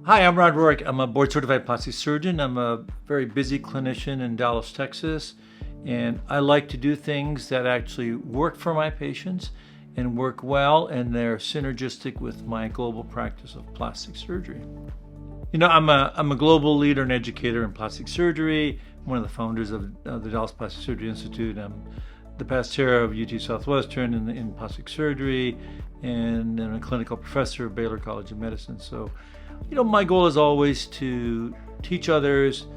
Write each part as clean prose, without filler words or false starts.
Hi, I'm Rohrich. I'm a board-certified plastic surgeon. I'm a very busy clinician in Dallas, Texas, and I like to do things that actually work for my patients and work well, and they're synergistic with my global practice of plastic surgery. You know, I'm a global leader and educator in plastic surgery. I'm one of the founders of the Dallas Plastic Surgery Institute. I'm the past chair of UT Southwestern in plastic surgery, and I'm a clinical professor at Baylor College of Medicine. So, you know, my goal is always to teach others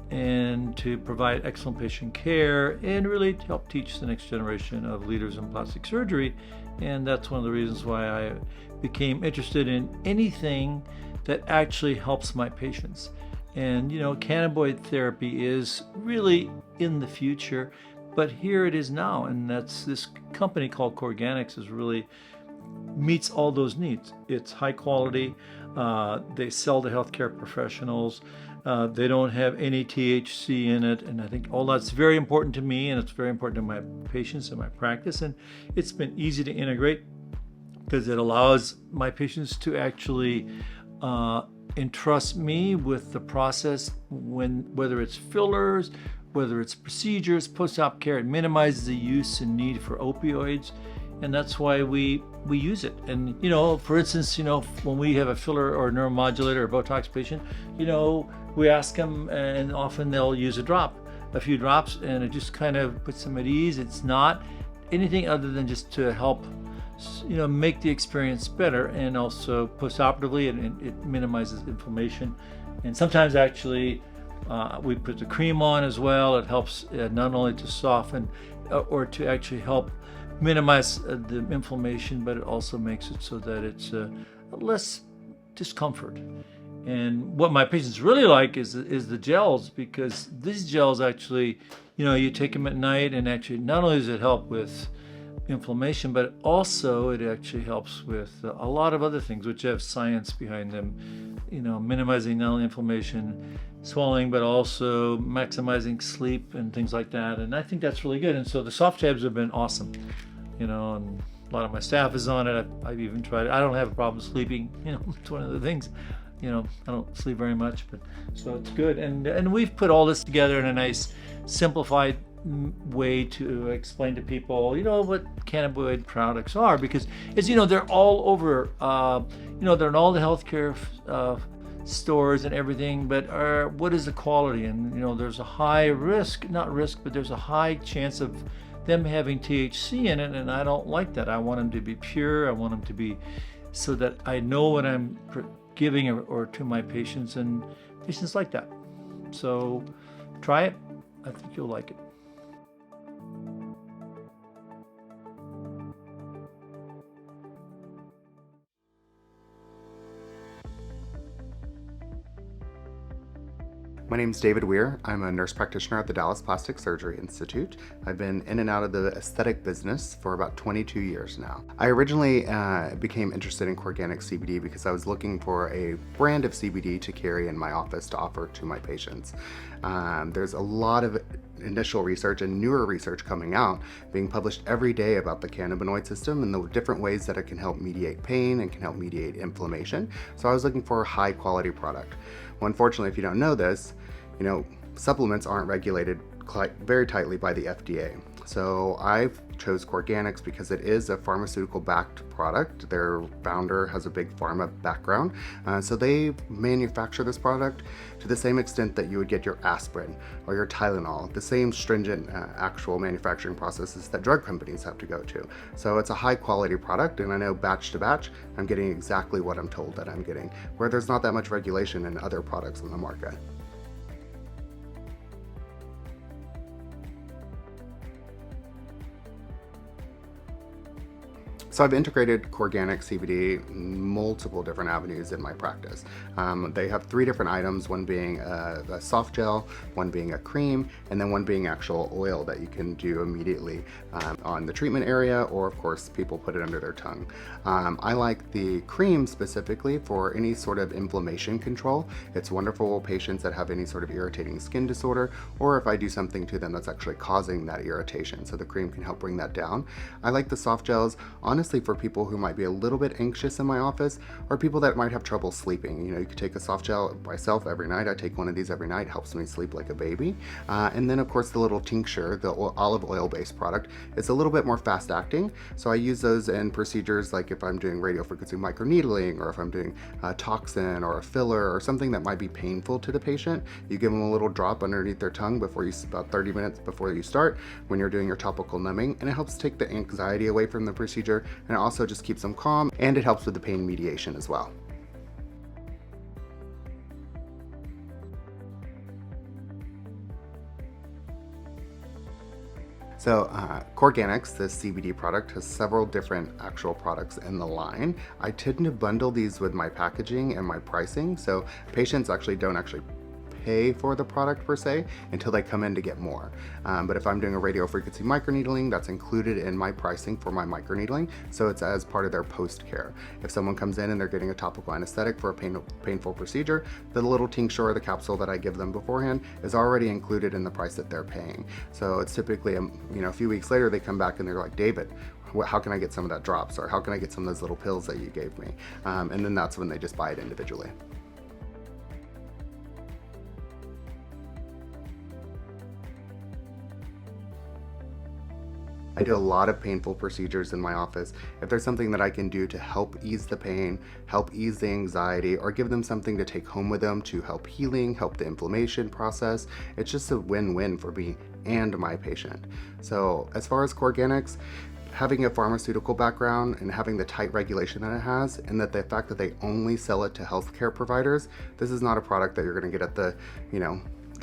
and to provide excellent patient care and really to help teach the next generation of leaders in plastic surgery. And that's one of the reasons why I became interested in anything that actually helps my patients. And, you know, cannabinoid therapy is really in the future, but here it is now. And that's this company called Corganics is really meets all those needs. It's high quality. They sell to healthcare professionals. They don't have any THC in it, and I think all that's very important to me, and it's very important to my patients and my practice. And it's been easy to integrate because it allows my patients to actually entrust me with the process whether it's fillers, whether it's procedures, post-op care. It minimizes the use and need for opioids. And that's why we use it. And, you know, for instance, you know, when we have a filler or a neuromodulator or Botox patient, you know, we ask them, and often they'll use a few drops, and it just kind of puts them at ease. It's not anything other than just to help, you know, make the experience better, and also postoperatively, it minimizes inflammation. And sometimes actually we put the cream on as well. It helps not only to soften or to actually help minimize the inflammation, but it also makes it so that it's less discomfort. And what my patients really like is the gels, because these gels actually, you know, you take them at night, and actually not only does it help with inflammation, but also it actually helps with a lot of other things which have science behind them, you know, minimizing not only inflammation, swelling, but also maximizing sleep and things like that. And I think that's really good. And so the soft tabs have been awesome, you know, and a lot of my staff is on it. I've even tried it. I don't have a problem sleeping, you know. It's one of the things, you know, I don't sleep very much, but so it's good. And we've put all this together in a nice simplified way to explain to people, you know, what cannabinoid products are, because as you know, they're all over, you know, they're in all the healthcare stores and everything, but what is the quality? And, you know, there's a high risk, not risk, but there's a high chance of them having THC in it, and I don't like that. I want them to be pure. I want them to be so that I know what I'm giving or to my patients, and patients like that. So try it. I think you'll like it. My name is David Weir. I'm a nurse practitioner at the Dallas Plastic Surgery Institute. I've been in and out of the aesthetic business for about 22 years now. I originally became interested in Corganics CBD because I was looking for a brand of CBD to carry in my office to offer to my patients. There's a lot of initial research and newer research coming out, being published every day about the cannabinoid system and the different ways that it can help mediate pain and can help mediate inflammation. So I was looking for a high quality product. Well, unfortunately, if you don't know this, you know, supplements aren't regulated very tightly by the FDA. So I chose Corganics because it is a pharmaceutical-backed product. Their founder has a big pharma background. So they manufacture this product to the same extent that you would get your aspirin or your Tylenol, the same stringent actual manufacturing processes that drug companies have to go to. So it's a high-quality product, and I know batch to batch, I'm getting exactly what I'm told that I'm getting, where there's not that much regulation in other products on the market. So I've integrated Corganics CBD in multiple different avenues in my practice. They have 3 different items, one being a soft gel, one being a cream, and then one being actual oil that you can do immediately on the treatment area, or of course people put it under their tongue. I like the cream specifically for any sort of inflammation control. It's wonderful for patients that have any sort of irritating skin disorder, or if I do something to them that's actually causing that irritation. So the cream can help bring that down. I like the soft gels honestly for people who might be a little bit anxious in my office, or people that might have trouble sleeping. You could take a soft gel myself every night. I take one of these every night, helps me sleep like a baby. And then of course the little tincture, the olive oil based product, it's a little bit more fast acting. So I use those in procedures like if I'm doing radiofrequency microneedling, or if I'm doing a toxin or a filler or something that might be painful to the patient. You give them a little drop underneath their tongue about 30 minutes before you start when you're doing your topical numbing, and it helps take the anxiety away from the procedure, and it also just keeps them calm, and it helps with the pain mediation as well. So Corganics, this CBD product, has several different actual products in the line. I tend to bundle these with my packaging and my pricing, so patients don't actually pay for the product per se until they come in to get more. But if I'm doing a radiofrequency microneedling, that's included in my pricing for my microneedling, so it's as part of their post care. If someone comes in and they're getting a topical anesthetic for a painful procedure, the little tincture or the capsule that I give them beforehand is already included in the price that they're paying. So it's typically a few weeks later they come back and they're like, David, how can I get some of that drops, or how can I get some of those little pills that you gave me? And then that's when they just buy it individually. I do a lot of painful procedures in my office. If there's something that I can do to help ease the pain, help ease the anxiety, or give them something to take home with them to help healing, help the inflammation process, it's just a win-win for me and my patient. So as far as Corganics, having a pharmaceutical background and having the tight regulation that it has, and that the fact that they only sell it to healthcare providers, this is not a product that you're going to get at the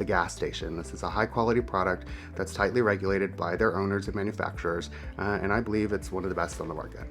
gas station. This is a high quality product that's tightly regulated by their owners and manufacturers, and I believe it's one of the best on the market.